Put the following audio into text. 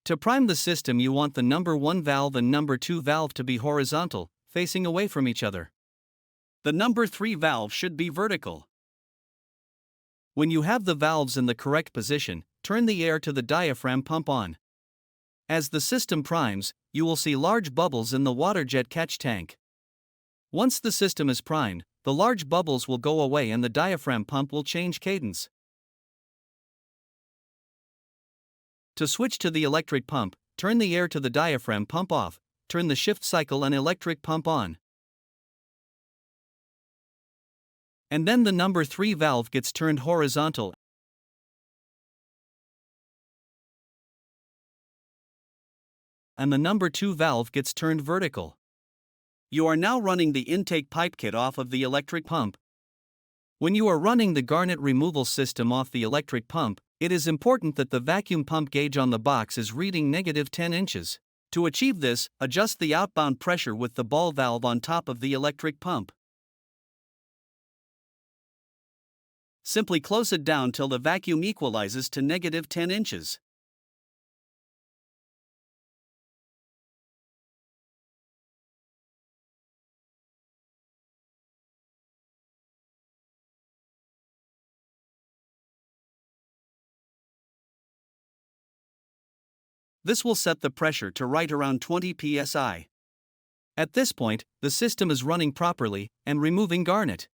To prime the system, you want the number 1 valve and number 2 valve to be horizontal, facing away from each other. The number 3 valve should be vertical. When you have the valves in the correct position, turn the air to the diaphragm pump on. As the system primes, you will see large bubbles in the water jet catch tank. Once the system is primed, the large bubbles will go away and the diaphragm pump will change cadence. To switch to the electric pump, turn the air to the diaphragm pump off, turn the shift cycle and electric pump on. And then the number 3 valve gets turned horizontal and the number 2 valve gets turned vertical. You are now running the intake pipe kit off of the electric pump. When you are running the Garnet removal system off the electric pump, it is important that the vacuum pump gauge on the box is reading -10 inches. To achieve this, adjust the outbound pressure with the ball valve on top of the electric pump. Simply close it down till the vacuum equalizes to -10 inches. This will set the pressure to right around 20 psi. At this point, the system is running properly and removing Garnet.